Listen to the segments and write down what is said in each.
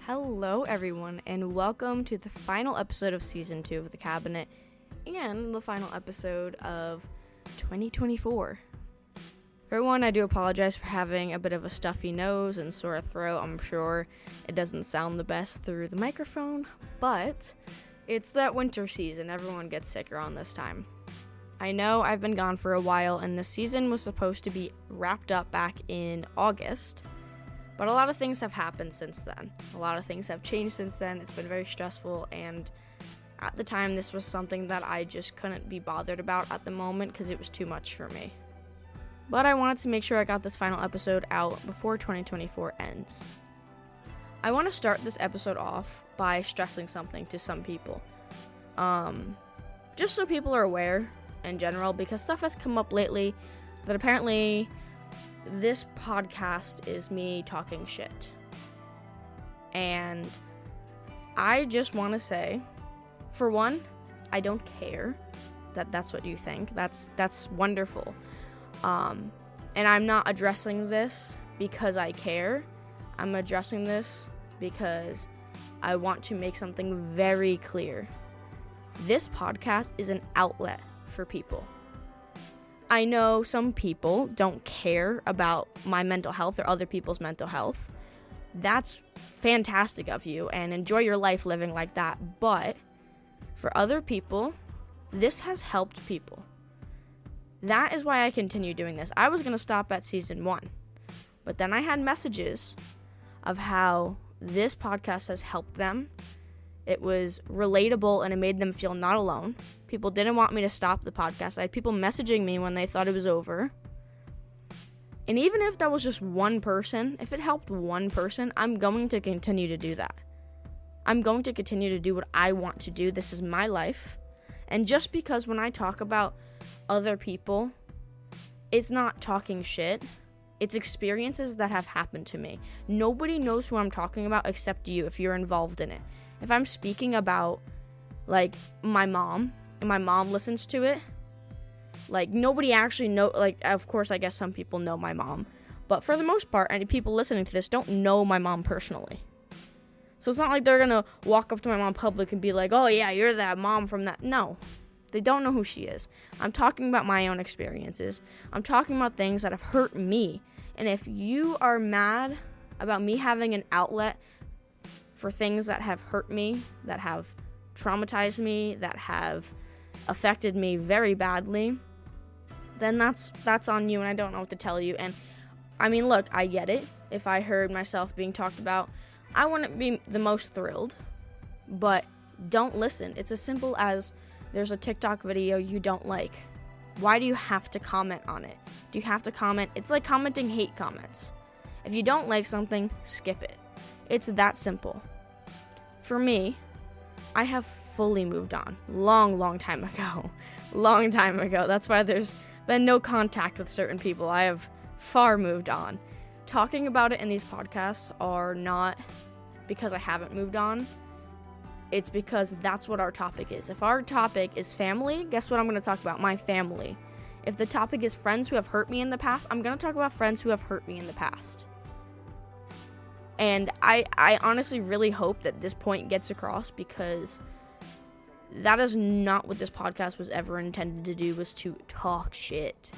Hello, everyone, and welcome to the final episode of Season 2 of The Cabinet and the final episode of 2024. For one, I do apologize for having a bit of a stuffy nose and sore throat. I'm sure it doesn't sound the best through the microphone, but it's that winter season. Everyone gets sick around this time. I know I've been gone for a while, and the season was supposed to be wrapped up back in August. But a lot of things have happened since then. A lot of things have changed since then. It's been very stressful, and at the time, this was something that I just couldn't be bothered about at the moment because it was too much for me. But I wanted to make sure I got this final episode out before 2024 ends. I want to start this episode off by stressing something to some people. Just so people are aware in general, because stuff has come up lately that apparently this podcast is me talking shit. And I just want to say, for one, I don't care that that's what you think. That's wonderful. And I'm not addressing this because I care. I'm addressing this because I want to make something very clear. This podcast is an outlet for people. I know some people don't care about my mental health or other people's mental health. That's fantastic of you, and enjoy your life living like that. But for other people, this has helped people. That is why I continue doing this. I was going to stop at season 1, but then I had messages of how this podcast has helped them. It was relatable, and it made them feel not alone. People didn't want me to stop the podcast. I had people messaging me when they thought it was over. And even if that was just one person, if it helped one person, I'm going to continue to do that. I'm going to continue to do what I want to do. This is my life. And just because when I talk about other people, it's not talking shit. It's experiences that have happened to me. Nobody knows who I'm talking about except you if you're involved in it. If I'm speaking about, like, my mom, and my mom listens to it, like, nobody actually know, like, of course, I guess some people know my mom, but for the most part, any people listening to this don't know my mom personally. So it's not like they're gonna walk up to my mom in public and be like, oh, yeah, you're that mom from that. No, they don't know who she is. I'm talking about my own experiences. I'm talking about things that have hurt me. And if you are mad about me having an outlet for things that have hurt me, that have traumatized me, that have affected me very badly, then that's on you, and I don't know what to tell you. And I mean, look, I get it. If I heard myself being talked about, I wouldn't be the most thrilled, but don't listen. It's as simple as there's a TikTok video you don't like. Why do you have to comment on it? Do you have to comment? It's like commenting hate comments. If you don't like something, skip it. It's that simple. For me, I have fully moved on. Long time ago. Long time ago. That's why there's been no contact with certain people. I have far moved on. Talking about it in these podcasts are not because I haven't moved on. It's because that's what our topic is. If our topic is family, guess what I'm going to talk about? My family. If the topic is friends who have hurt me in the past, I'm going to talk about friends who have hurt me in the past. And I honestly really hope that this point gets across, because that is not what this podcast was ever intended to do, was to talk shit.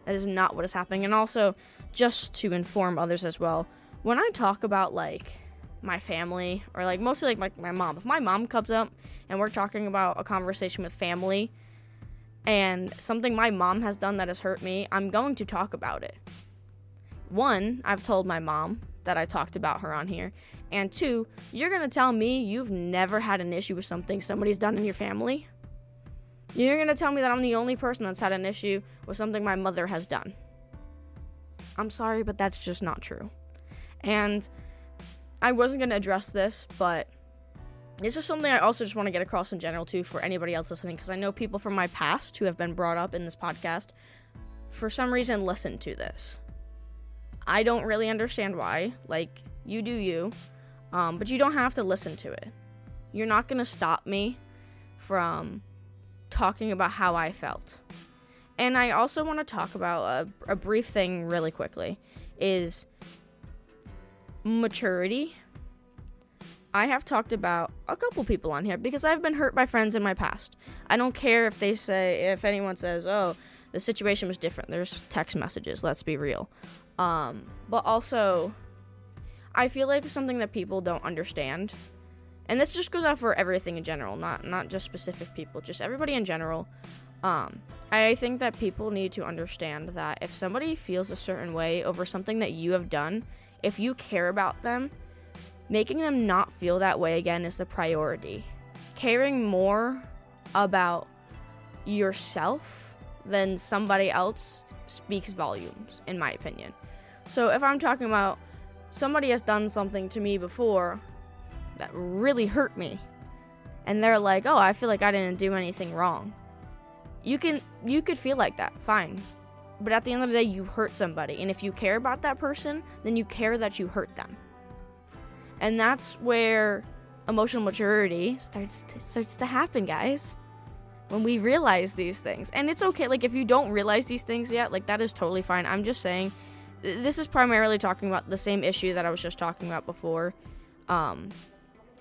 That is not what is happening. And also, just to inform others as well, when I talk about, like, my family, or, like, mostly, like, my mom, if my mom comes up and we're talking about a conversation with family and something my mom has done that has hurt me, I'm going to talk about it. One, I've told my mom that I talked about her on here. And two, you're going to tell me you've never had an issue with something somebody's done in your family? You're going to tell me that I'm the only person that's had an issue with something my mother has done? I'm sorry, but that's just not true. And I wasn't going to address this, but this is something I also just want to get across in general, too, for anybody else listening, because I know people from my past who have been brought up in this podcast, for some reason, listen to this. I don't really understand why. Like, you do you, but you don't have to listen to it. You're not going to stop me from talking about how I felt. And I also want to talk about a brief thing really quickly, is maturity. I have talked about a couple people on here because I've been hurt by friends in my past. I don't care if anyone says, oh, the situation was different. There's text messages, let's be real. But also, I feel like something that people don't understand, and this just goes out for everything in general, not just specific people, just everybody in general. I think that people need to understand that if somebody feels a certain way over something that you have done, if you care about them, making them not feel that way again is the priority. Caring more about yourself than somebody else speaks volumes, in my opinion. So if I'm talking about somebody has done something to me before that really hurt me, and they're like, oh, I feel like I didn't do anything wrong. You could feel like that, fine. But at the end of the day, you hurt somebody. And if you care about that person, then you care that you hurt them. And that's where emotional maturity starts to happen, guys. When we realize these things. And it's okay, like, if you don't realize these things yet, like, that is totally fine. I'm just saying, this is primarily talking about the same issue that I was just talking about before.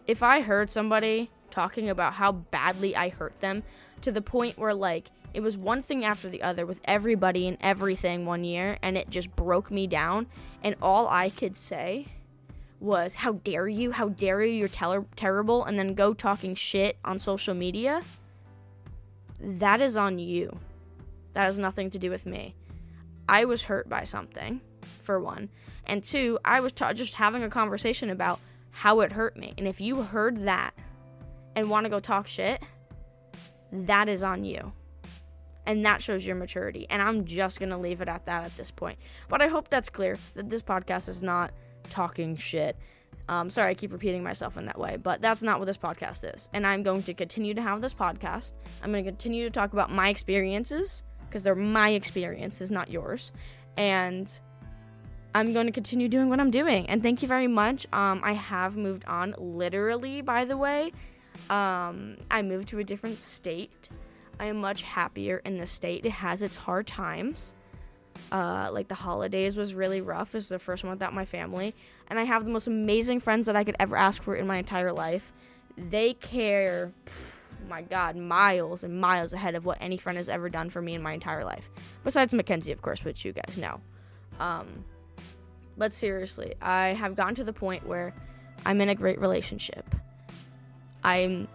If I heard somebody talking about how badly I hurt them, to the point where, like, it was one thing after the other with everybody and everything one year, and it just broke me down, and all I could say was, how dare you, you're terrible, and then go talking shit on social media, that is on you. That has nothing to do with me. I was hurt by something, for one, and two, I was just having a conversation about how it hurt me, and if you heard that and want to go talk shit, that is on you. And that shows your maturity. And I'm just going to leave it at that at this point. But I hope that's clear, that this podcast is not talking shit. Sorry, I keep repeating myself in that way, but that's not what this podcast is. And I'm going to continue to have this podcast. I'm going to continue to talk about my experiences, because they're my experiences, not yours. And I'm going to continue doing what I'm doing. And thank you very much. I have moved on, literally, by the way. I moved to a different state. I am much happier in this state. It has its hard times. Like, the holidays was really rough. It was the first one without my family. And I have the most amazing friends that I could ever ask for in my entire life. They care, my God, miles and miles ahead of what any friend has ever done for me in my entire life. Besides Mackenzie, of course, which you guys know. But seriously, I have gotten to the point where I'm in a great relationship. I'm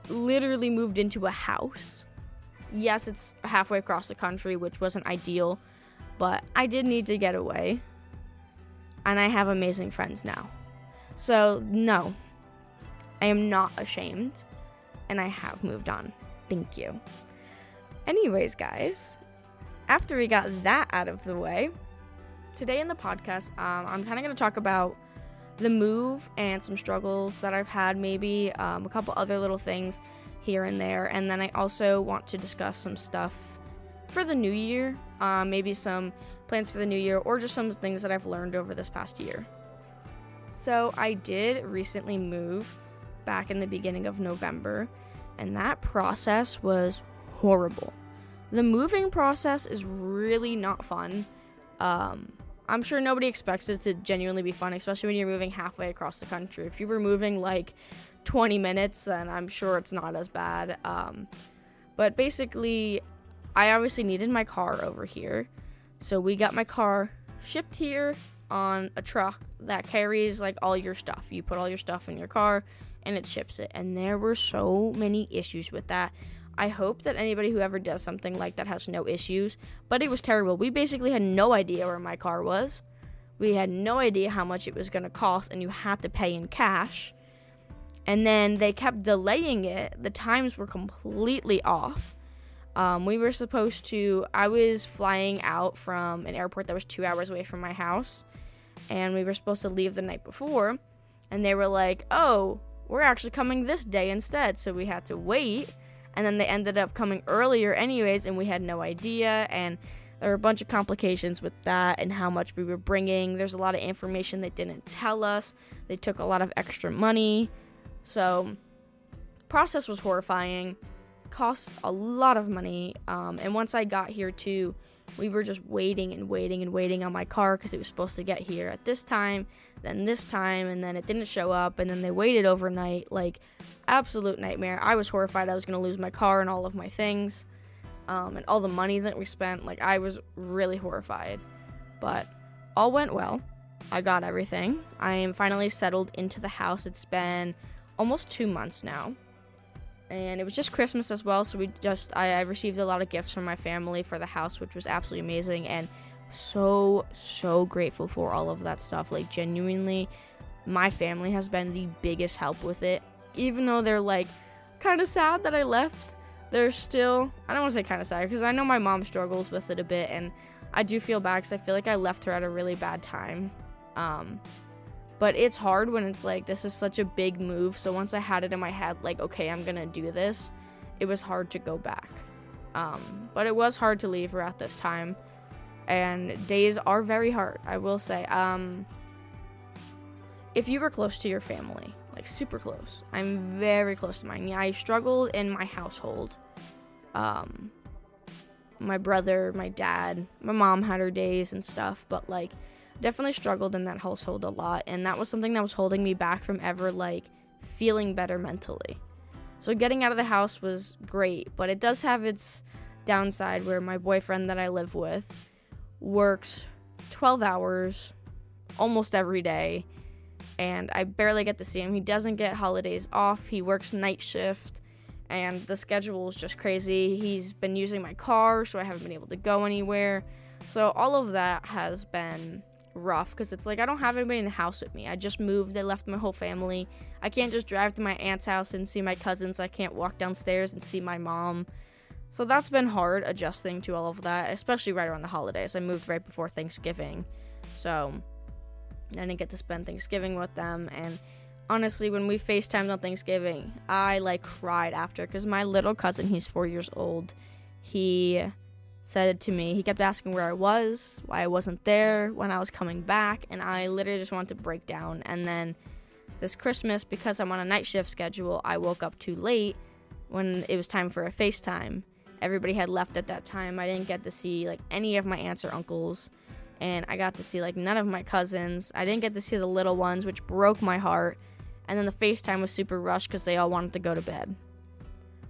literally moved into a house. Yes, it's halfway across the country, which wasn't ideal, but I did need to get away. And I have amazing friends now. So, no, I am not ashamed, and I have moved on. Thank you. Anyways, guys, after we got that out of the way, today in the podcast, I'm kind of going to talk about the move and some struggles that I've had, maybe a couple other little things here and there, and then I also want to discuss some stuff for the new year, maybe some plans for the new year, or just some things that I've learned over this past year. So I did recently move back in the beginning of November, and that process was horrible. The moving process is really not fun. I'm sure nobody expects it to genuinely be fun, especially when you're moving halfway across the country. If you were moving like 20 minutes, then I'm sure it's not as bad. But basically, I obviously needed my car over here. So we got my car shipped here on a truck that carries like all your stuff. You put all your stuff in your car and it ships it. And there were so many issues with that. I hope that anybody who ever does something like that has no issues, but it was terrible. We basically had no idea where my car was. We had no idea how much it was going to cost, and you had to pay in cash. And then they kept delaying it. The times were completely off. I was flying out from an airport that was 2 hours away from my house, and we were supposed to leave the night before, and they were like, oh, we're actually coming this day instead, so we had to wait. And then they ended up coming earlier anyways, and we had no idea, and there were a bunch of complications with that and how much we were bringing. There's a lot of information they didn't tell us. They took a lot of extra money. So, process was horrifying, cost a lot of money, and once I got here to we were just waiting and waiting and waiting on my car because it was supposed to get here at this time, then this time, and then it didn't show up, and then they waited overnight. Like, absolute nightmare. I was horrified I was going to lose my car and all of my things, and all the money that we spent. Like, I was really horrified, but all went well. I got everything. I am finally settled into the house. It's been almost 2 months now. And it was just Christmas as well, so I received a lot of gifts from my family for the house, which was absolutely amazing, and so grateful for all of that stuff. Like, genuinely, my family has been the biggest help with it. Even though they're, like, kind of sad that I left, they're still, I don't want to say kind of sad, because I know my mom struggles with it a bit, and I do feel bad, because I feel like I left her at a really bad time. But it's hard when it's like, this is such a big move. So once I had it in my head, like, okay, I'm going to do this, it was hard to go back. But it was hard to leave her at this time. And days are very hard, I will say. If you were close to your family, like super close, I'm very close to mine. Yeah, I struggled in my household. My brother, my dad, my mom had her days and stuff, but like, definitely struggled in that household a lot, and that was something that was holding me back from ever like feeling better mentally. So getting out of the house was great, but it does have its downside where my boyfriend that I live with works 12 hours almost every day, and I barely get to see him. He doesn't get holidays off. He works night shift, and the schedule is just crazy. He's been using my car, so I haven't been able to go anywhere. So all of that has been rough, because it's like I don't have anybody in the house with me. I just moved. I left my whole family. I can't just drive to my aunt's house and see my cousins. I can't walk downstairs and see my mom. So that's been hard adjusting to all of that, especially right around the holidays. I moved right before Thanksgiving, so I didn't get to spend Thanksgiving with them. And honestly, when we FaceTimed on Thanksgiving, I like cried after, because my little cousin, he's 4 years old, he said it to me. He kept asking where I was, why I wasn't there when I was coming back, and I literally just wanted to break down. And then this Christmas, because I'm on a night shift schedule, I woke up too late when it was time for a FaceTime. Everybody had left at that time. I didn't get to see like any of my aunts or uncles, and I got to see like none of my cousins. I didn't get to see the little ones, which broke my heart. And then the FaceTime was super rushed because they all wanted to go to bed.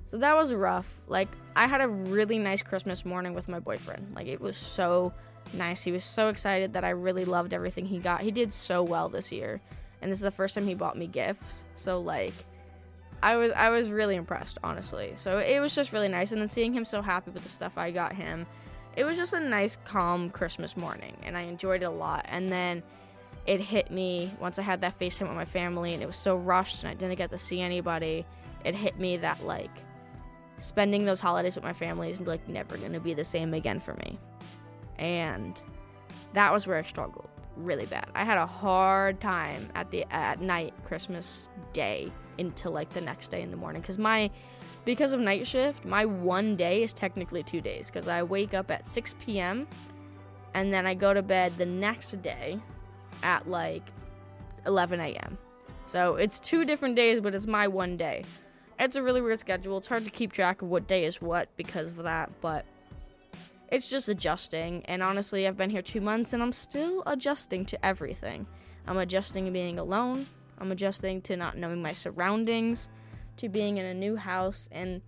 So that was rough. Like, I had a really nice Christmas morning with my boyfriend. Like, it was so nice. He was so excited that I really loved everything he got. He did so well this year. And this is the first time he bought me gifts. So, like, I was really impressed, honestly. So it was just really nice. And then seeing him so happy with the stuff I got him, it was just a nice, calm Christmas morning. And I enjoyed it a lot. And then it hit me once I had that FaceTime with my family, and it was so rushed and I didn't get to see anybody. It hit me that, like, spending those holidays with my family is like never going to be the same again for me. And that was where I struggled really bad. I had a hard time at night Christmas Day into like the next day in the morning, because of night shift, my one day is technically 2 days, because I wake up at 6 p.m. and then I go to bed the next day at like 11 a.m. So it's 2 different days, but it's my one day. It's a really weird schedule. It's hard to keep track of what day is what because of that, but it's just adjusting. And honestly, I've been here 2 months and I'm still adjusting to everything. I'm adjusting to being alone. I'm adjusting to not knowing my surroundings, to being in a new house. And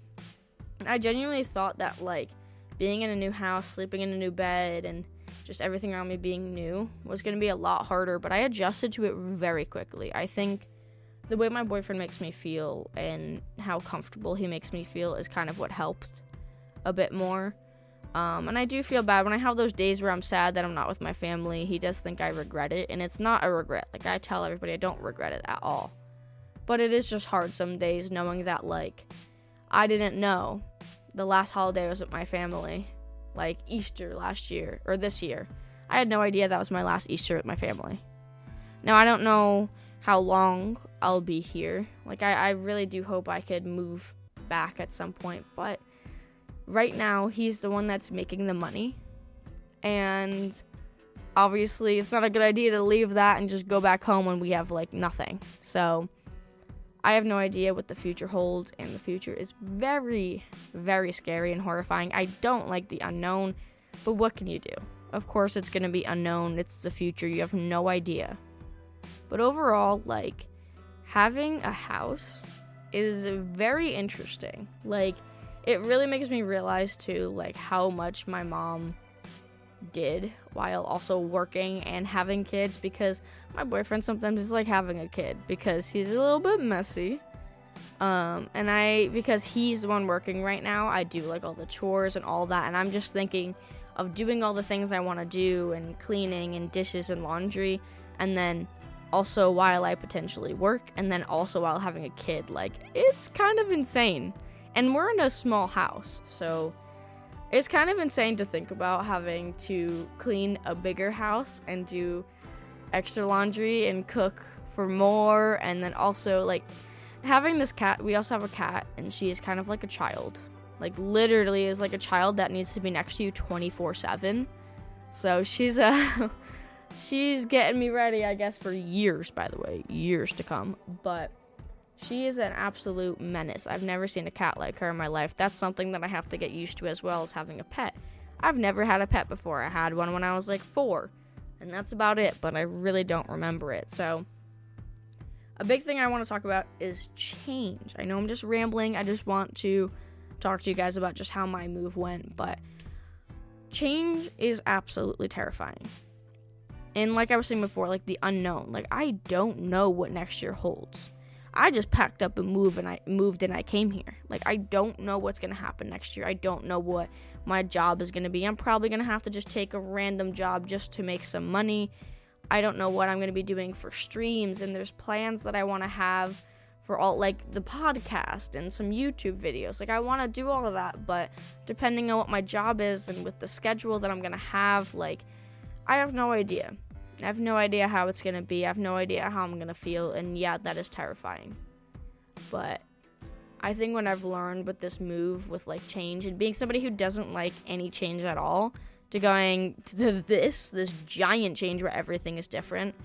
I genuinely thought that, like, being in a new house, sleeping in a new bed, and just everything around me being new was going to be a lot harder, but I adjusted to it very quickly. I think the way my boyfriend makes me feel and how comfortable he makes me feel is kind of what helped a bit more. And I do feel bad when I have those days where I'm sad that I'm not with my family. He does think I regret it, and it's not a regret. Like, I tell everybody I don't regret it at all. But it is just hard some days knowing that, like, I didn't know the last holiday I was with my family, like Easter last year, or this year. I had no idea that was my last Easter with my family. Now, I don't know how long I'll be here. Like, I really do hope I could move back at some point, but right now, he's the one that's making the money, and obviously, it's not a good idea to leave that and just go back home when we have, like, nothing. So I have no idea what the future holds, and the future is very, very scary and horrifying. I don't like the unknown. But what can you do? Of course, it's going to be unknown. It's the future. You have no idea. But overall, like, having a house is very interesting. Like, it really makes me realize, too, like, how much my mom did while also working and having kids, because my boyfriend sometimes is like having a kid because he's a little bit messy. Because he's the one working right now, I do, like, all the chores and all that, and I'm just thinking of doing all the things I want to do, and cleaning and dishes and laundry, and then also while I potentially work, and then also while having a kid. Like, it's kind of insane. And we're in a small house, so it's kind of insane to think about having to clean a bigger house and do extra laundry and cook for more, and then also, like, having this cat. We also have a cat, and she is kind of like a child. Like, literally is like a child that needs to be next to you 24/7. So she's getting me ready, I guess, for years, by the way, years to come. But she is an absolute menace. I've never seen a cat like her in my life. That's something that I have to get used to, as well as having a pet. I've never had a pet before. I had one when I was like 4, and that's about it, but I really don't remember it. So a big thing I want to talk about is change. I know I'm just rambling. I just want to talk to you guys about just how my move went, but change is absolutely terrifying. And like I was saying before, like, the unknown. Like, I don't know what next year holds. I just packed up and moved and I came here. Like, I don't know what's going to happen next year. I don't know what my job is going to be. I'm probably going to have to just take a random job just to make some money. I don't know what I'm going to be doing for streams, and there's plans that I want to have for all, like, the podcast and some YouTube videos. Like, I want to do all of that, but depending on what my job is and with the schedule that I'm going to have, like, I have no idea. I have no idea how it's going to be. I have no idea how I'm going to feel, and yeah, that is terrifying. But I think what I've learned with this move, with, like, change, and being somebody who doesn't like any change at all, to going to this giant change where everything is different,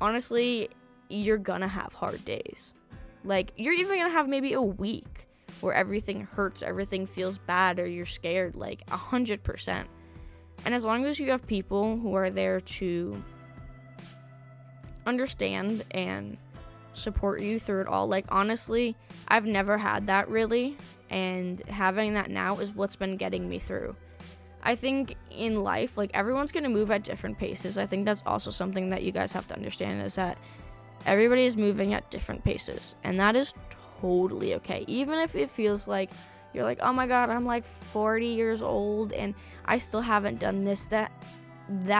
honestly, you're gonna have hard days. Like, you're even gonna have maybe a week where everything hurts, everything feels bad, or you're scared, like, 100%. And as long as you have people who are there to understand and support you through it all, like, honestly, I've never had that, really, and having that now is what's been getting me through. I think in life, like, everyone's going to move at different paces. I think that's also something that you guys have to understand, is that everybody is moving at different paces, and that is totally okay. Even if it feels like you're like, oh my god, I'm like 40 years old and I still haven't done this, that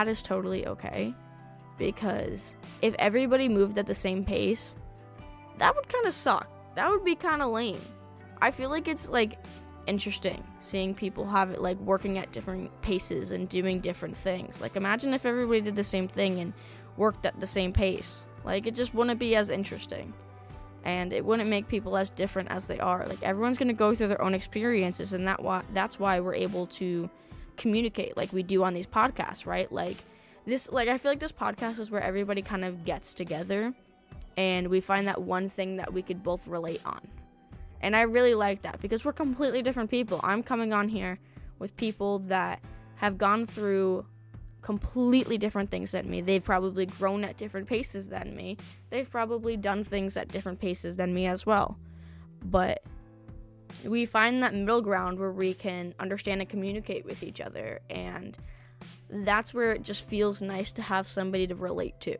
is totally okay. Because if everybody moved at the same pace, that would kind of suck. That would be kind of lame. I feel like it's, like, interesting seeing people have it, like, working at different paces and doing different things. Like, imagine if everybody did the same thing and worked at the same pace. Like, it just wouldn't be as interesting, and it wouldn't make people as different as they are. Like, everyone's going to go through their own experiences, and that's why we're able to communicate like we do on these podcasts, right? Like, I feel like this podcast is where everybody kind of gets together and we find that one thing that we could both relate on. And I really like that, because we're completely different people. I'm coming on here with people that have gone through completely different things than me. They've probably grown at different paces than me. They've probably done things at different paces than me as well. But we find that middle ground where we can understand and communicate with each other, and that's where it just feels nice to have somebody to relate to.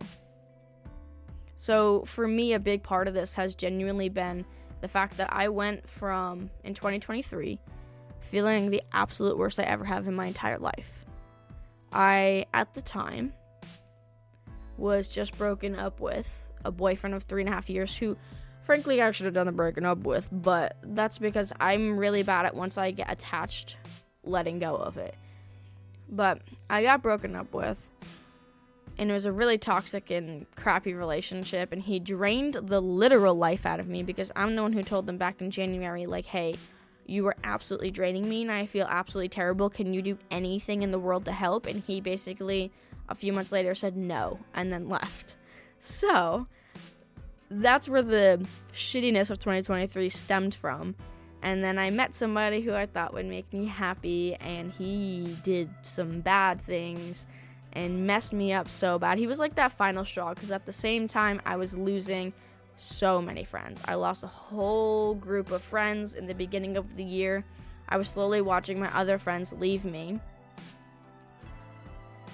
So for me, a big part of this has genuinely been the fact that I went from, in 2023, feeling the absolute worst I ever have in my entire life. I, at the time, was just broken up with a boyfriend of 3.5 years who, frankly, I should have done the breaking up with, but that's because I'm really bad at, once I get attached, letting go of it. But I got broken up with, and it was a really toxic and crappy relationship, and he drained the literal life out of me, because I'm the one who told them back in January, like, hey, you are absolutely draining me, and I feel absolutely terrible. Can you do anything in the world to help? And he basically, a few months later, said no, and then left. So that's where the shittiness of 2023 stemmed from. And then I met somebody who I thought would make me happy, and he did some bad things and messed me up so bad. He was like that final straw, because at the same time, I was losing so many friends. I lost a whole group of friends in the beginning of the year. I was slowly watching my other friends leave me.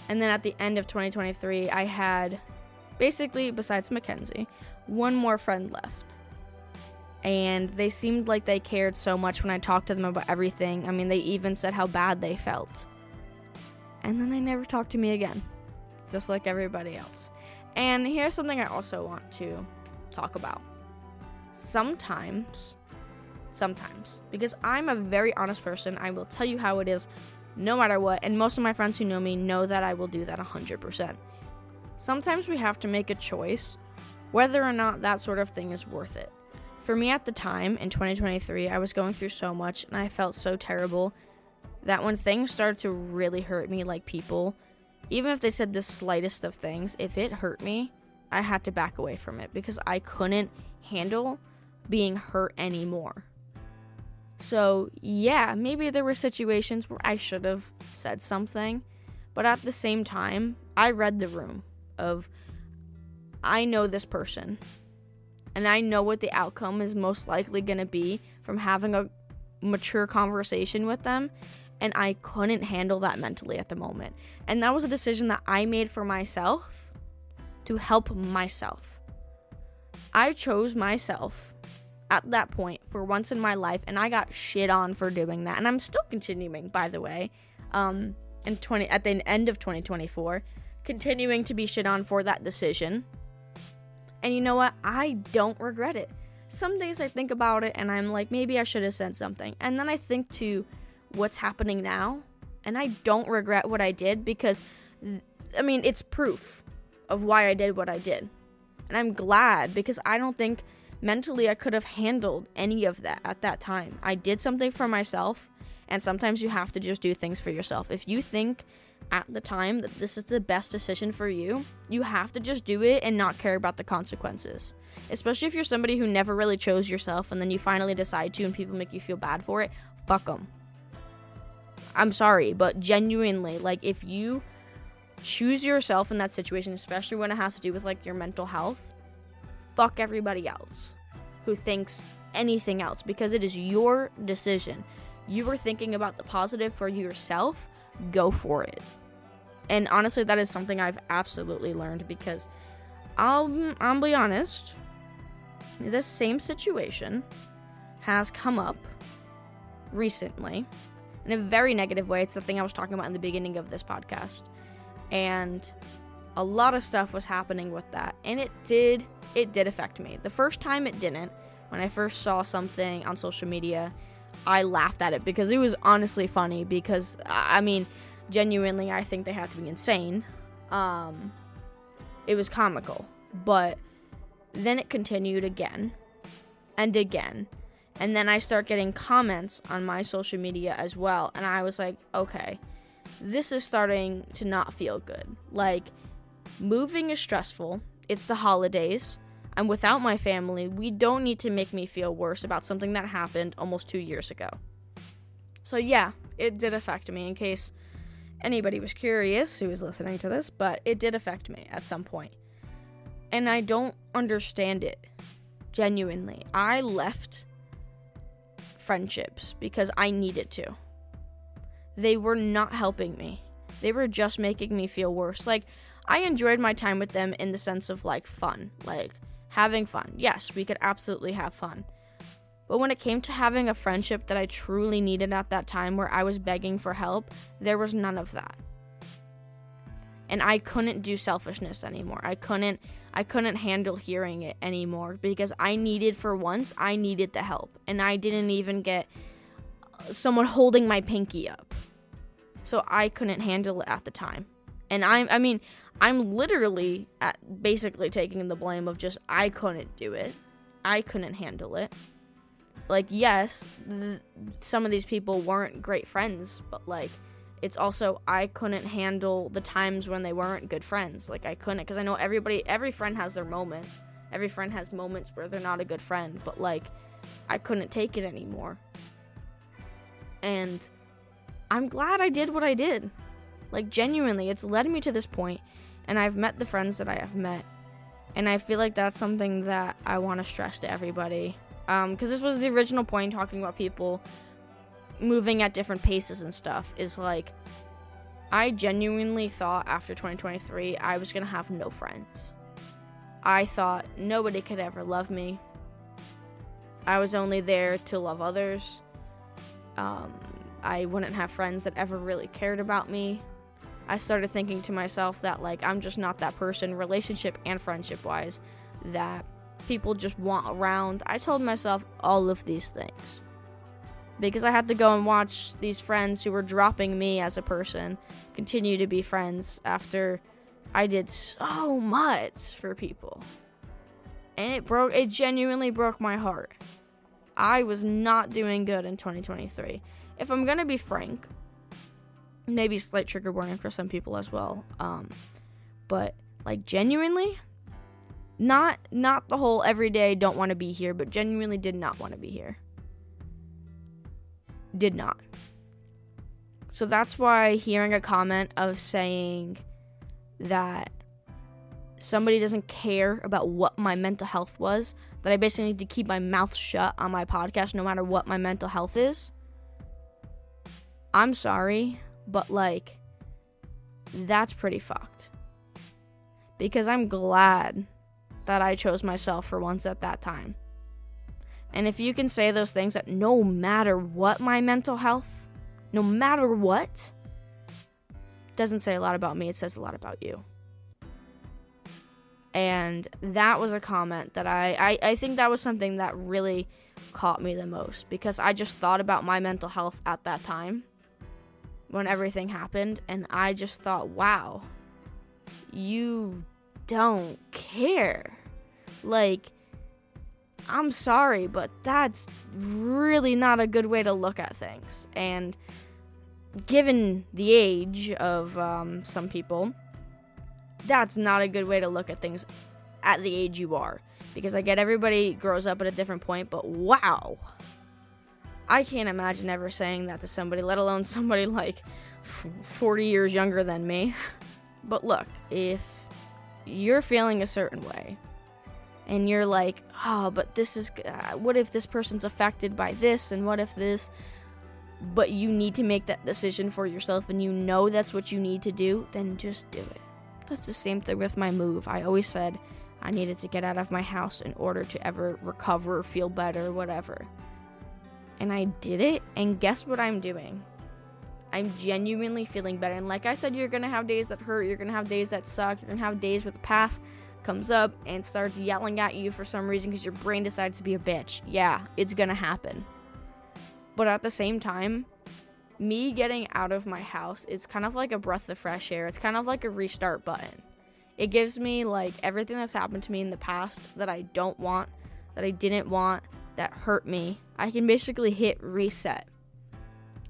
And then at the end of 2023, I had, basically, besides Mackenzie, one more friend left. And they seemed like they cared so much when I talked to them about everything. I mean, they even said how bad they felt. And then they never talked to me again, just like everybody else. And here's something I also want to talk about. Sometimes, because I'm a very honest person, I will tell you how it is no matter what. And most of my friends who know me know that I will do that 100%. Sometimes we have to make a choice whether or not that sort of thing is worth it. For me at the time, in 2023, I was going through so much, and I felt so terrible that when things started to really hurt me, like people, even if they said the slightest of things, if it hurt me, I had to back away from it because I couldn't handle being hurt anymore. So, yeah, maybe there were situations where I should have said something, but at the same time, I read the room of, I know this person, and I know what the outcome is most likely going to be from having a mature conversation with them, and I couldn't handle that mentally at the moment. And that was a decision that I made for myself to help myself. I chose myself at that point for once in my life, and I got shit on for doing that. And I'm still continuing, by the way, at the end of 2024, continuing to be shit on for that decision. And you know what? I don't regret it. Some days I think about it and I'm like, maybe I should have said something. And then I think to what's happening now, and I don't regret what I did because, it's proof of why I did what I did. And I'm glad because I don't think mentally I could have handled any of that at that time. I did something for myself, and sometimes you have to just do things for yourself. If you think at the time that this is the best decision for you, you have to just do it and not care about the consequences. Especially if you're somebody who never really chose yourself and then you finally decide to and people make you feel bad for it, fuck them. I'm sorry, but genuinely, like, if you choose yourself in that situation, especially when it has to do with, like, your mental health, fuck everybody else who thinks anything else, because it is your decision. You were thinking about the positive for yourself, go for it. And honestly, that is something I've absolutely learned, because I'll be honest, this same situation has come up recently in a very negative way. It's the thing I was talking about in the beginning of this podcast. And a lot of stuff was happening with that. And it did affect me. The first time it didn't. When I first saw something on social media, I laughed at it because it was honestly funny, because, genuinely, I think they had to be insane. It was comical. But then it continued again and again. And then I start getting comments on my social media as well. And I was like, okay, this is starting to not feel good. Like, moving is stressful. It's the holidays. I'm without my family. We don't need to make me feel worse about something that happened almost 2 years ago. So yeah, it did affect me, in case anybody was curious who was listening to this, but it did affect me at some point. And I don't understand it, genuinely. I left friendships because I needed to. They were not helping me. They were just making me feel worse. Like, I enjoyed my time with them in the sense of, like, fun. Like, having fun. Yes, we could absolutely have fun. But when it came to having a friendship that I truly needed at that time, where I was begging for help, there was none of that. And I couldn't do selfishness anymore. I couldn't handle hearing it anymore, because I needed the help. And I didn't even get someone holding my pinky up. So I couldn't handle it at the time. And I'm literally basically taking the blame of just, I couldn't do it. I couldn't handle it. Like, yes, some of these people weren't great friends, but, like, it's also, I couldn't handle the times when they weren't good friends. Like, I couldn't, because I know every friend has their moment. Every friend has moments where they're not a good friend, but, like, I couldn't take it anymore. And I'm glad I did what I did. Like, genuinely, it's led me to this point, and I've met the friends that I have met. And I feel like that's something that I want to stress to everybody. Because this was the original point, talking about people moving at different paces and stuff, is like, I genuinely thought after 2023 I was going to have no friends. I thought nobody could ever love me. I was only there to love others. I wouldn't have friends that ever really cared about me. I started thinking to myself that, like, I'm just not that person, relationship and friendship wise, that people just want around. I told myself all of these things because I had to go and watch these friends who were dropping me as a person continue to be friends after I did so much for people. And it genuinely broke my heart. I was not doing good in 2023. If I'm gonna be frank, maybe slight trigger warning for some people as well, but, like, genuinely, not the whole everyday don't want to be here, but genuinely did not want to be here. Did not. So that's why hearing a comment of saying that somebody doesn't care about what my mental health was, that I basically need to keep my mouth shut on my podcast no matter what my mental health is, I'm sorry, but, like, that's pretty fucked. Because I'm glad that I chose myself for once at that time. And if you can say those things, that no matter what my mental health, no matter what, doesn't say a lot about me, it says a lot about you. And that was a comment that I think that was something that really caught me the most, because I just thought about my mental health at that time when everything happened, and I just thought, wow, you don't care. Like, I'm sorry, but that's really not a good way to look at things. And given the age of some people, that's not a good way to look at things at the age you are. Because I get everybody grows up at a different point, but wow, I can't imagine ever saying that to somebody, let alone somebody like 40 years younger than me. But look, if you're feeling a certain way, and you're like, oh, but this is, what if this person's affected by this, and what if this, but you need to make that decision for yourself, and you know that's what you need to do, then just do it. That's the same thing with my move. I always said I needed to get out of my house in order to ever recover, feel better, whatever. And I did it, and guess what I'm doing? I'm genuinely feeling better. And like I said, you're going to have days that hurt, you're going to have days that suck, you're going to have days where the past comes up and starts yelling at you for some reason because your brain decides to be a bitch. Yeah, it's going to happen. But at the same time, me getting out of my house, it's kind of like a breath of fresh air. It's kind of like a restart button. It gives me, like, everything that's happened to me in the past that I don't want, that I didn't want, that hurt me. I can basically hit reset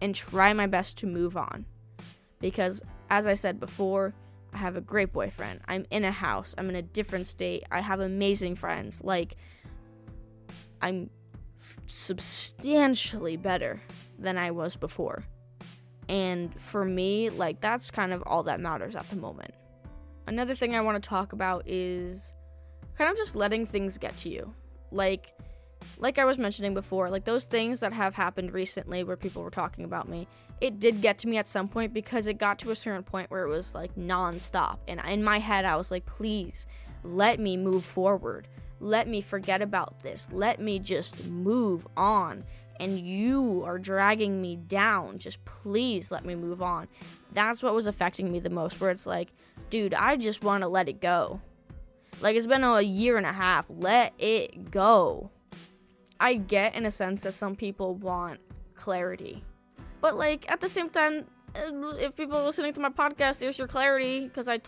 and try my best to move on. Because, as I said before, I have a great boyfriend. I'm in a house. I'm in a different state. I have amazing friends. Like, I'm substantially better than I was before. And for me, like, that's kind of all that matters at the moment. Another thing I want to talk about is kind of just letting things get to you. Like I was mentioning before, like, those things that have happened recently where people were talking about me, it did get to me at some point because it got to a certain point where it was, like, nonstop. And in my head, I was like, please, let me move forward. Let me forget about this. Let me just move on. And you are dragging me down. Just please let me move on. That's what was affecting me the most, where it's like, dude, I just want to let it go. Like, it's been a year and a half. Let it go. I get, in a sense, that some people want clarity. But, like, at the same time, if people are listening to my podcast, there's your clarity, because I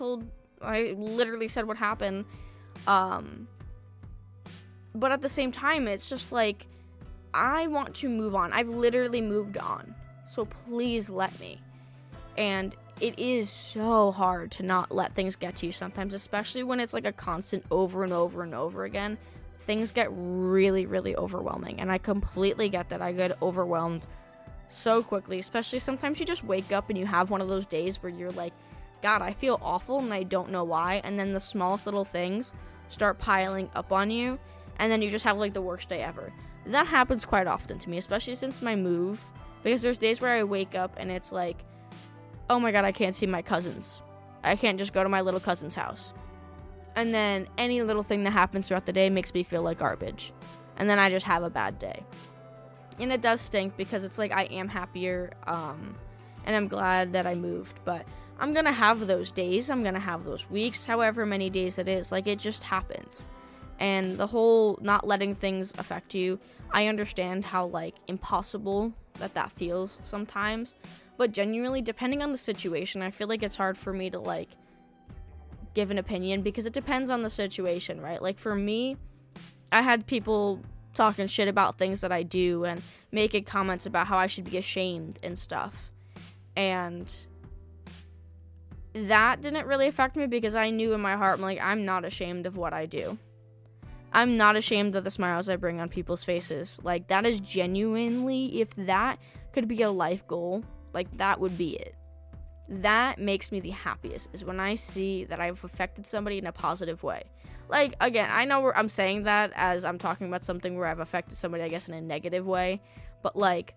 literally said what happened. But at the same time, it's just like, I want to move on. I've literally moved on. So please let me. And it is so hard to not let things get to you sometimes, especially when it's like a constant over and over and over again. Things get really, really overwhelming, and I completely get that. I get overwhelmed so quickly, especially sometimes you just wake up and you have one of those days where you're like, God, I feel awful and I don't know why, and then the smallest little things start piling up on you, and then you just have like the worst day ever. That happens quite often to me, especially since my move, because there's days where I wake up and it's like, oh my God, I can't see my cousins. I can't just go to my little cousin's house. And then any little thing that happens throughout the day makes me feel like garbage. And then I just have a bad day. And it does stink because it's like I am happier, and I'm glad that I moved. But I'm going to have those days. I'm going to have those weeks, however many days it is. Like, it just happens. And the whole not letting things affect you, I understand how, like, impossible that feels sometimes. But genuinely, depending on the situation, I feel like it's hard for me to, like, give an opinion because it depends on the situation, right? Like, for me, I had people talking shit about things that I do and making comments about how I should be ashamed and stuff. And that didn't really affect me because I knew in my heart, I'm not ashamed of what I do. I'm not ashamed of the smiles I bring on people's faces. Like, that is genuinely, if that could be a life goal, like, that would be it. That makes me the happiest, is when I see that I've affected somebody in a positive way. Like, again, I know I'm saying that as I'm talking about something where I've affected somebody, I guess, in a negative way. But, like,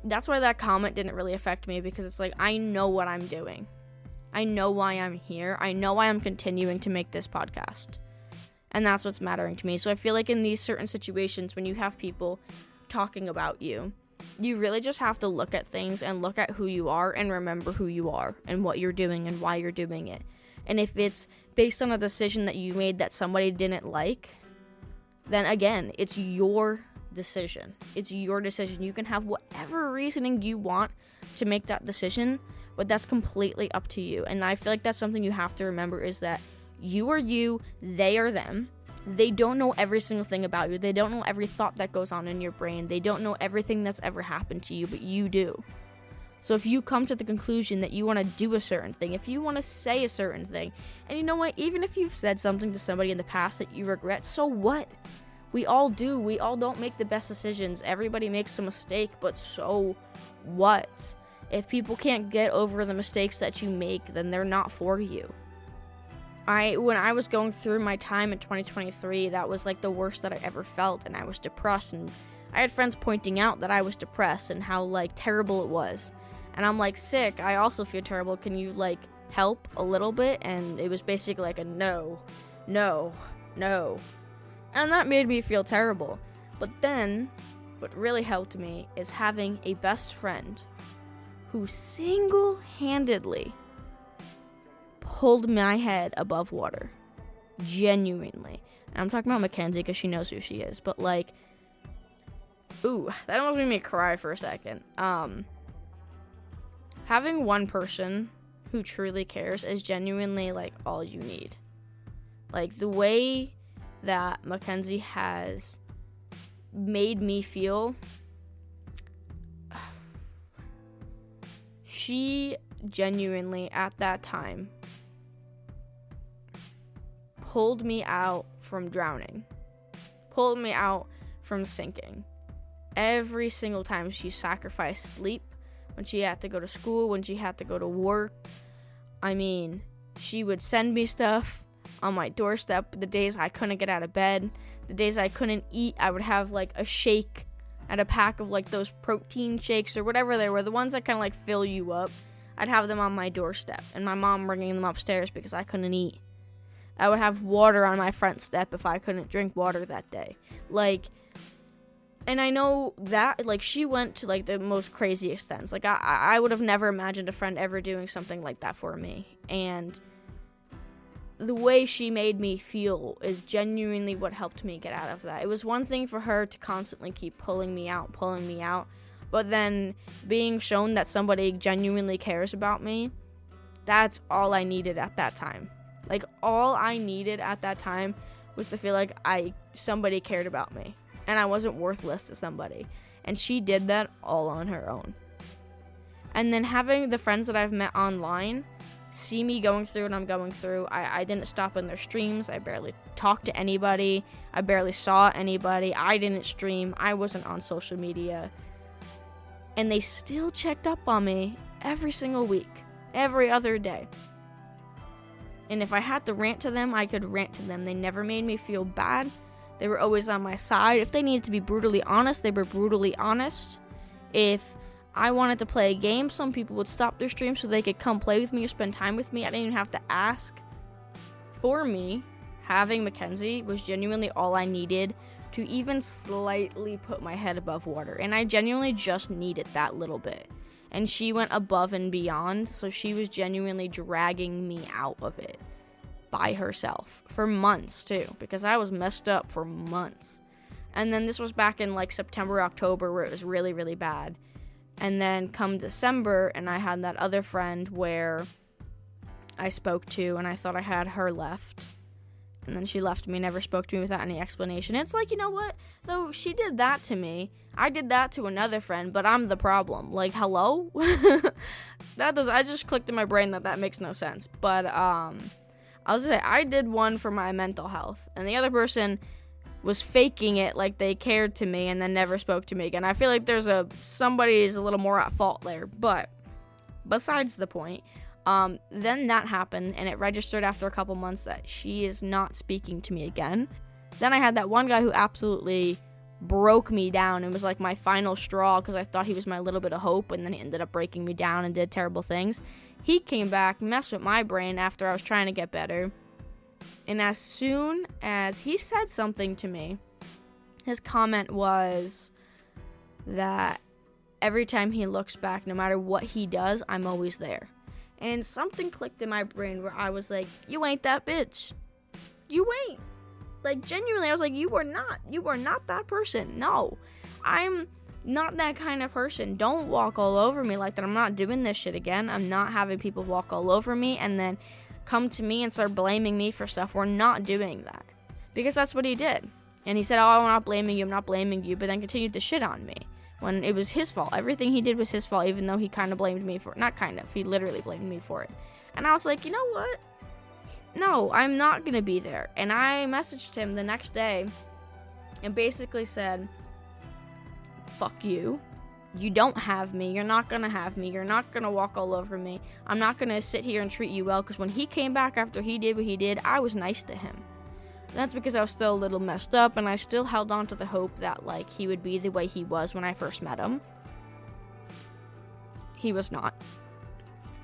that's why that comment didn't really affect me, because it's like, I know what I'm doing. I know why I'm here. I know why I'm continuing to make this podcast. And that's what's mattering to me. So I feel like in these certain situations, when you have people talking about you, you really just have to look at things and look at who you are and remember who you are and what you're doing and why you're doing it. And if it's based on a decision that you made that somebody didn't like, then again, it's your decision. It's your decision. You can have whatever reasoning you want to make that decision, but that's completely up to you. And I feel like that's something you have to remember, is that you are you, they are them. They don't know every single thing about you. They don't know every thought that goes on in your brain. They don't know everything that's ever happened to you, but you do. So if you come to the conclusion that you want to do a certain thing, if you want to say a certain thing, and you know what, even if you've said something to somebody in the past that you regret, so what? We all do. We all don't make the best decisions. Everybody makes a mistake, but so what? If people can't get over the mistakes that you make, then they're not for you. When I was going through my time in 2023, that was like the worst that I ever felt, and I was depressed, and I had friends pointing out that I was depressed and how, like, terrible it was. And I'm like, sick, I also feel terrible. Can you, like, help a little bit? And it was basically like a no. And that made me feel terrible. But then, what really helped me is having a best friend who single-handedly pulled my head above water. Genuinely. And I'm talking about Mackenzie because she knows who she is. But, like, ooh, that almost made me cry for a second. Having one person who truly cares is genuinely, like, all you need. Like, the way that Mackenzie has made me feel, she genuinely, at that time, pulled me out from drowning, pulled me out from sinking. Every single time she sacrificed sleep, when she had to go to school, when she had to go to work. I mean, she would send me stuff on my doorstep. The days I couldn't get out of bed, the days I couldn't eat, I would have like a shake and a pack of like those protein shakes or whatever they were, the ones that kind of like fill you up. I'd have them on my doorstep, and my mom bringing them upstairs because I couldn't eat. I would have water on my front step if I couldn't drink water that day. Like, and I know that, like, she went to, like, the most crazy extents. Like, I would have never imagined a friend ever doing something like that for me. And the way she made me feel is genuinely what helped me get out of that. It was one thing for her to constantly keep pulling me out. But then being shown that somebody genuinely cares about me, that's all I needed at that time. Like, all I needed at that time was to feel like somebody cared about me. And I wasn't worthless to somebody. And she did that all on her own. And then having the friends that I've met online see me going through what I'm going through. I didn't stop in their streams. I barely talked to anybody. I barely saw anybody. I didn't stream. I wasn't on social media. And they still checked up on me every single week, every other day. And if I had to rant to them, I could rant to them. They never made me feel bad. They were always on my side. If they needed to be brutally honest, they were brutally honest. If I wanted to play a game, some people would stop their stream so they could come play with me or spend time with me. I didn't even have to ask. For me, having Mackenzie was genuinely all I needed to even slightly put my head above water. And I genuinely just needed that little bit. And she went above and beyond, so she was genuinely dragging me out of it by herself for months too, because I was messed up for months. And then this was back in like September, October, where it was really, really bad. And then come December, and I had that other friend where I spoke to, and I thought I had her left. And then she left me, never spoke to me without any explanation. It's like, you know what? Though she did that to me, I did that to another friend, but I'm the problem. Like, hello? I just clicked in my brain that makes no sense. But, I was gonna say, I did one for my mental health, and the other person was faking it like they cared to me and then never spoke to me again. I feel like somebody is a little more at fault there, but besides the point, then that happened, and it registered after a couple months that she is not speaking to me again. Then I had that one guy who absolutely broke me down and was like my final straw because I thought he was my little bit of hope, and then he ended up breaking me down and did terrible things. He came back, messed with my brain after I was trying to get better. And as soon as he said something to me, his comment was that every time he looks back, no matter what he does, I'm always there. And something clicked in my brain where I was like, you ain't that bitch. You ain't. Like, genuinely, I was like, you are not that person. No, I'm not that kind of person. Don't walk all over me like that. I'm not doing this shit again. I'm not having people walk all over me and then come to me and start blaming me for stuff. We're not doing that. Because that's what he did. And he said, oh, I'm not blaming you, but then continued to shit on me when it was his fault. Everything he did was his fault, even though he kind of blamed me for it. Not kind of, he literally blamed me for it. And I was like, you know what? No, I'm not going to be there. And I messaged him the next day and basically said, fuck you. You don't have me. You're not going to have me. You're not going to walk all over me. I'm not going to sit here and treat you well, because when he came back after he did what he did, I was nice to him. That's because I was still a little messed up, and I still held on to the hope that, like, he would be the way he was when I first met him. He was not.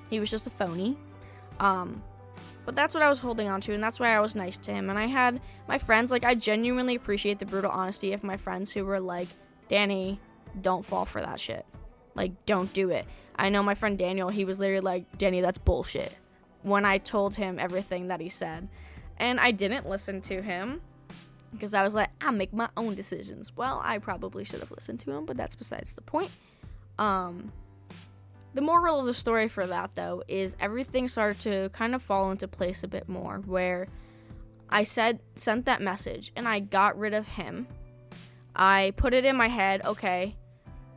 He was just a phony. But that's what I was holding on to, and that's why I was nice to him. And I had my friends, like, I genuinely appreciate the brutal honesty of my friends who were like, Danny, don't fall for that shit. Like, don't do it. I know my friend Daniel, he was literally like, Danny, that's bullshit, when I told him everything that he said. And I didn't listen to him because I was like, I make my own decisions. Well, I probably should have listened to him, but that's besides the point. The moral of the story for that, though, is everything started to kind of fall into place a bit more, where I sent that message and I got rid of him. I put it in my head, okay,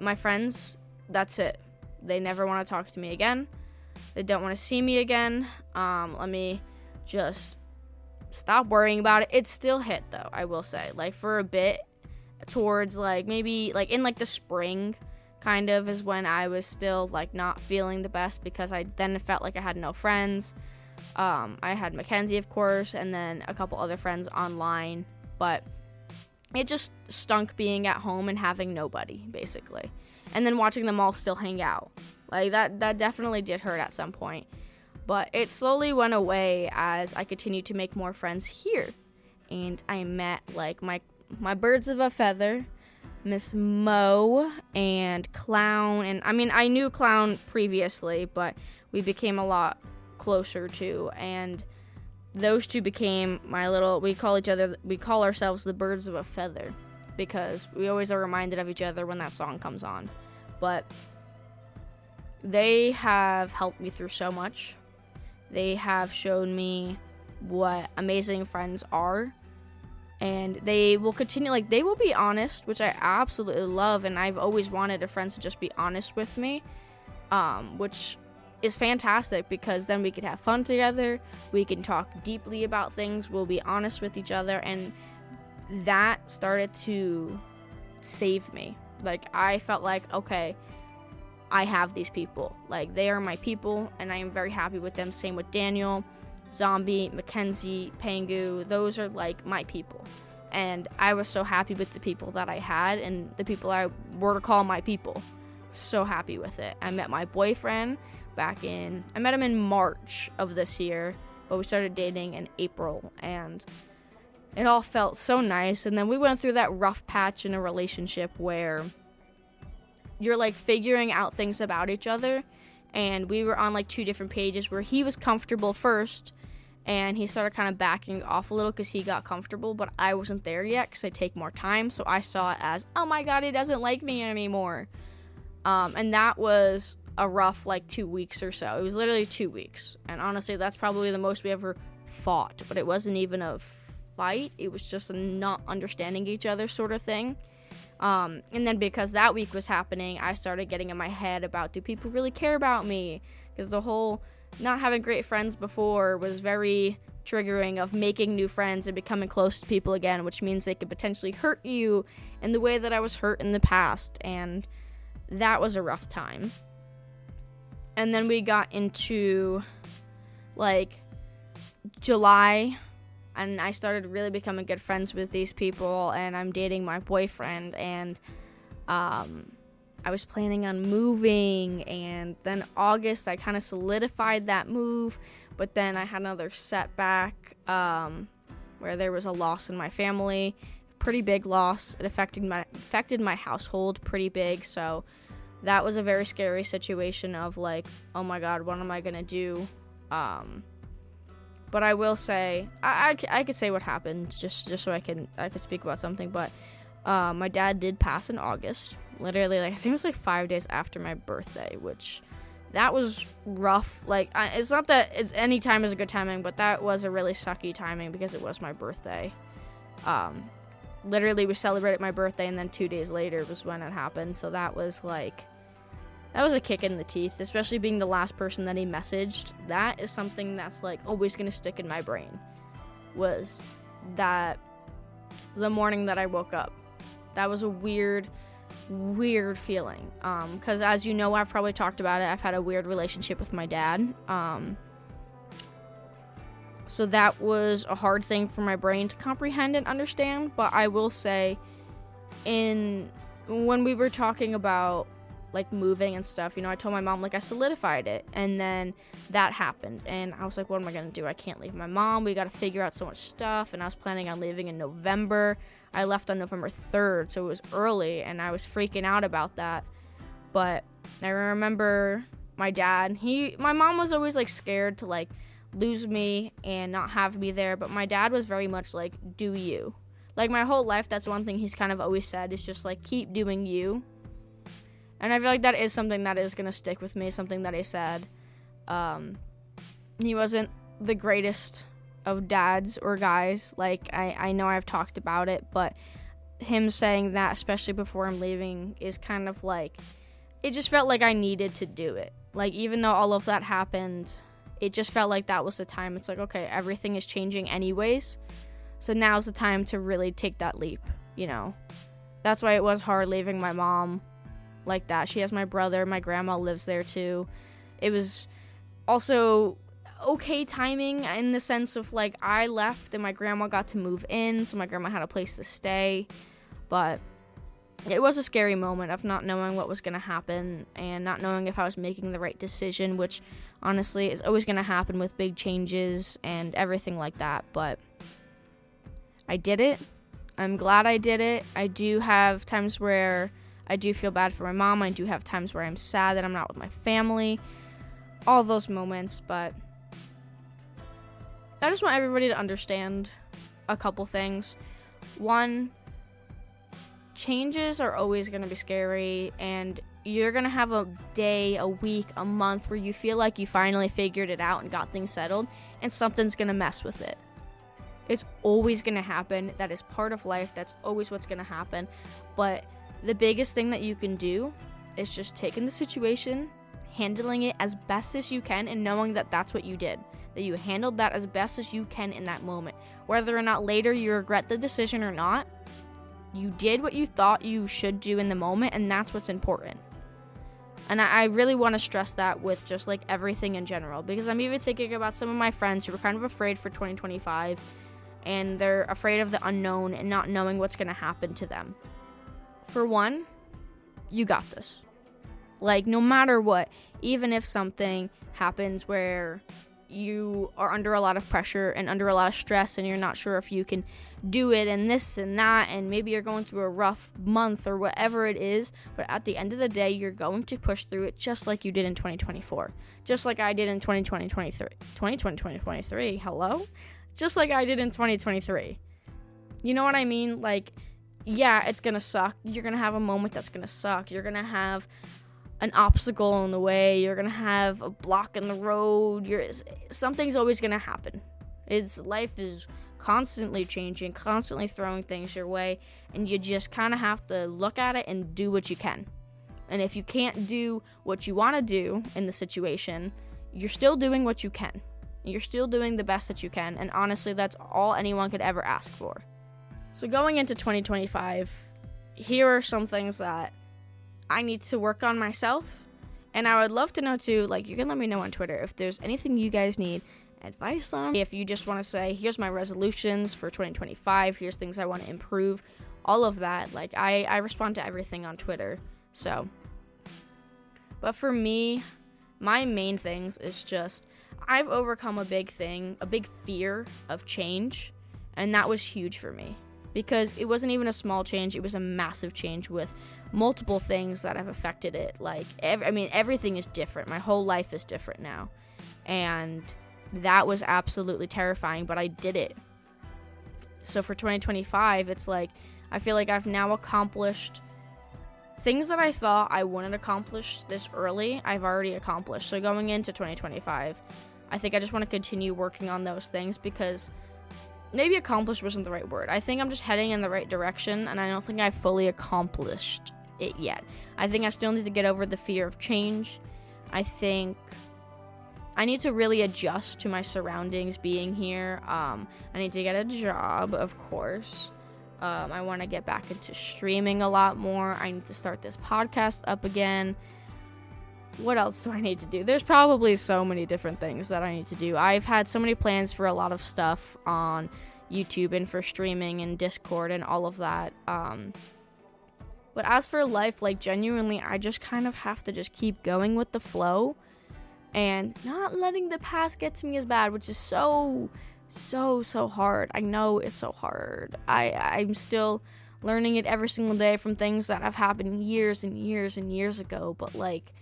my friends, that's it. They never want to talk to me again. They don't want to see me again. Let me just stop worrying about it. It still hit, though, I will say. Like, for a bit, towards, like, maybe, like, in, like, the spring, kind of, is when I was still, like, not feeling the best, because I then felt like I had no friends. I had Mackenzie, of course, and then a couple other friends online, but it just stunk being at home and having nobody, basically. And then watching them all still hang out. Like, that definitely did hurt at some point. But it slowly went away as I continued to make more friends here. And I met, like, my birds of a feather, Miss Mo and Clown. And, I mean, I knew Clown previously, but we became a lot closer, too. And those two became we call ourselves the birds of a feather, because we always are reminded of each other when that song comes on. But they have helped me through so much. They have shown me what amazing friends are, and they will continue, like, they will be honest, which I absolutely love, and I've always wanted a friend to just be honest with me. which is fantastic because then we could have fun together. We can talk deeply about things. We'll be honest with each other. And that started to save me. Like, I felt like, okay, I have these people. Like, they are my people, and I am very happy with them. Same with Daniel, Zombie, Mackenzie, Pangu. Those are, like, my people. And I was so happy with the people that I had and the people I were to call my people. So happy with it. I met my boyfriend I met him in March of this year, but we started dating in April, and it all felt so nice. And then we went through that rough patch in a relationship where you're, like, figuring out things about each other, and we were on, like, 2 different pages where he was comfortable first, and he started kind of backing off a little because he got comfortable, but I wasn't there yet because I take more time, so I saw it as, oh my god, he doesn't like me anymore. And that was a rough, like, 2 weeks or so. It was literally 2 weeks, and honestly, that's probably the most we ever fought, but it wasn't even a fight. It was just a not understanding each other sort of thing. And then because that week was happening, I started getting in my head about, do people really care about me? Because the whole not having great friends before was very triggering of making new friends and becoming close to people again, which means they could potentially hurt you in the way that I was hurt in the past, and that was a rough time. And then we got into, like, July, and I started really becoming good friends with these people, and I'm dating my boyfriend, and I was planning on moving, and then August I kind of solidified that move, but then I had another setback where there was a loss in my family, pretty big loss. It affected my household pretty big, so that was a very scary situation of, like, oh my god, what am I gonna do? But I will say, I could say what happened just so I could speak about something. But my dad did pass in August, literally, like, I think it was like 5 days after my birthday, which that was rough. Like, it's not that it's any time is a good timing, but that was a really sucky timing because it was my birthday. Literally, we celebrated my birthday, and then 2 days later was when it happened. So that was like, that was a kick in the teeth, especially being the last person that he messaged. That is something that's, like, always going to stick in my brain, was that the morning that I woke up. That was a weird feeling. Because as you know, I've probably talked about it, I've had a weird relationship with my dad. So that was a hard thing for my brain to comprehend and understand. But I will say, when we were talking about, like, moving and stuff, you know, I told my mom, like, I solidified it, and then that happened, and I was like, what am I gonna do? I can't leave my mom, we gotta figure out so much stuff, and I was planning on leaving in November. I left on November 3rd, so it was early, and I was freaking out about that. But I remember my dad, my mom was always, like, scared to, like, lose me and not have me there, but my dad was very much like, do you. Like, my whole life, that's one thing he's kind of always said, is just, like, keep doing you. And I feel like that is something that is going to stick with me, something that he said. He wasn't the greatest of dads or guys. Like, I know I've talked about it, but him saying that, especially before I'm leaving, is kind of like, it just felt like I needed to do it. Like, even though all of that happened, it just felt like that was the time. It's like, okay, everything is changing anyways, so now's the time to really take that leap, you know? That's why it was hard leaving my mom like that. She has my brother, my grandma lives there too. It was also okay timing in the sense of, like, I left and my grandma got to move in, so my grandma had a place to stay. But it was a scary moment of not knowing what was going to happen and not knowing if I was making the right decision, which honestly is always going to happen with big changes and everything like that. But I did it. I'm glad I did it. I do have times where I do feel bad for my mom. I do have times where I'm sad that I'm not with my family. All those moments, but I just want everybody to understand a couple things. One, changes are always going to be scary, and you're going to have a day, a week, a month where you feel like you finally figured it out and got things settled, and something's going to mess with it. It's always going to happen. That is part of life. That's always what's going to happen. But the biggest thing that you can do is just take in the situation, handling it as best as you can and knowing that that's what you did, that you handled that as best as you can in that moment. Whether or not later you regret the decision or not, you did what you thought you should do in the moment, and that's what's important. And I really want to stress that with just like everything in general, because I'm even thinking about some of my friends who are kind of afraid for 2025, and they're afraid of the unknown and not knowing what's going to happen to them. For one, you got this. Like, no matter what, even if something happens where you are under a lot of pressure and under a lot of stress and you're not sure if you can do it and this and that, and maybe you're going through a rough month or whatever it is, but at the end of the day, you're going to push through it just like you did in 2024. Just like I did in 2023. Hello? Just like I did in 2023. You know what I mean? Like, yeah, it's going to suck. You're going to have a moment that's going to suck. You're going to have an obstacle in the way. You're going to have a block in the road. Something's always going to happen. Life is constantly changing, constantly throwing things your way, and you just kind of have to look at it and do what you can. And if you can't do what you want to do in the situation, you're still doing what you can. You're still doing the best that you can, and honestly, that's all anyone could ever ask for. So going into 2025, here are some things that I need to work on myself, and I would love to know too, like, you can let me know on Twitter if there's anything you guys need advice on. If you just want to say, here's my resolutions for 2025, here's things I want to improve, all of that, like, I respond to everything on Twitter. So, but for me, my main things is just, I've overcome a big fear of change, and that was huge for me, because it wasn't even a small change, it was a massive change with multiple things that have affected it. Like, everything is different. My whole life is different now, and that was absolutely terrifying, but I did it. So for 2025, it's like, I feel like I've now accomplished things that I thought I wouldn't accomplish this early. I've already accomplished. So going into 2025, I think I just want to continue working on those things, because maybe accomplished wasn't the right word. I think I'm just heading in the right direction, and I don't think I've fully accomplished it yet. I think I still need to get over the fear of change. I think I need to really adjust to my surroundings being here. I need to get a job, of course. I want to get back into streaming a lot more. I need to start this podcast up again. What else do I need to do? There's probably so many different things that I need to do. I've had so many plans for a lot of stuff on YouTube and for streaming and Discord and all of that. But as for life, like, genuinely, I just kind of have to just keep going with the flow and not letting the past get to me as bad, which is so hard. I know it's so hard. I'm still learning it every single day from things that have happened years and years and years ago, but, like,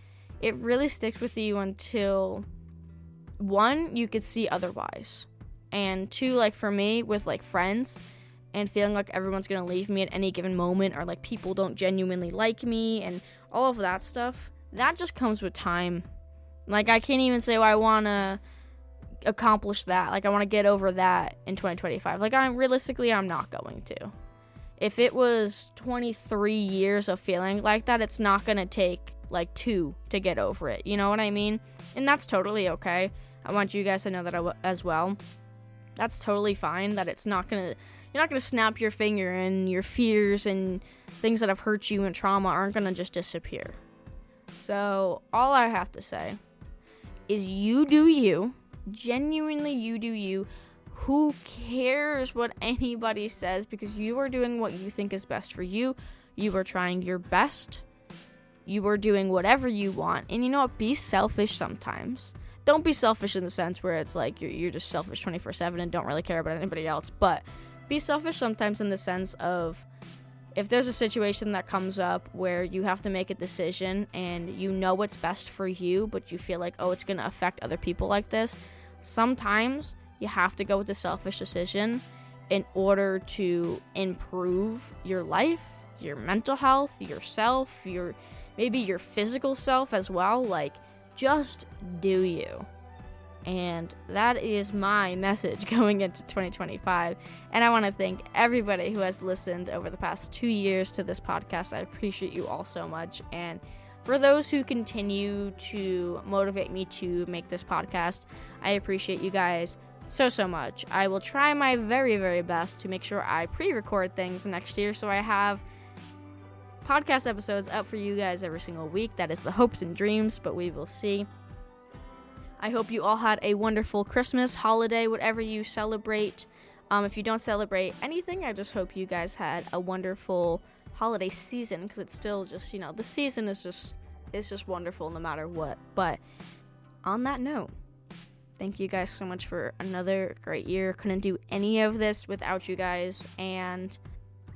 it really sticks with you until, one, you could see otherwise, and two, like, for me, with, like, friends, and feeling like everyone's gonna leave me at any given moment, or, like, people don't genuinely like me, and all of that stuff, that just comes with time. Like, I can't even say, well, I want to accomplish that. Like, I want to get over that in 2025. Like, I'm not going to. If it was 23 years of feeling like that, it's not going to take, like, 2 to get over it. You know what I mean? And that's totally okay. I want you guys to know that as well. That's totally fine, that it's not going to... You're not going to snap your finger, and your fears and things that have hurt you and trauma aren't going to just disappear. So, all I have to say is you do you. Genuinely, you do you. Who cares what anybody says? Because you are doing what you think is best for you. You are trying your best. You are doing whatever you want. And you know what? Be selfish sometimes. Don't be selfish in the sense where it's like you're just selfish 24/7 and don't really care about anybody else. But be selfish sometimes in the sense of, if there's a situation that comes up where you have to make a decision and you know what's best for you, but you feel like, oh, it's going to affect other people like this, sometimes you have to go with the selfish decision in order to improve your life, your mental health, yourself, maybe your physical self as well. Like, just do you. And that is my message going into 2025. And I want to thank everybody who has listened over the past 2 years to this podcast. I appreciate you all so much. And for those who continue to motivate me to make this podcast, I appreciate you guys so much. I will try my very, very best to make sure I pre-record things next year so I have podcast episodes up for you guys every single week. That is the hopes and dreams, but we will see. I hope you all had a wonderful Christmas, holiday, whatever you celebrate. If you don't celebrate anything, I just hope you guys had a wonderful holiday season, because it's still just, the season is just wonderful no matter what. But on that note, thank you guys so much for another great year. Couldn't do any of this without you guys, and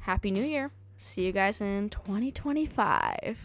Happy New Year. See you guys in 2025.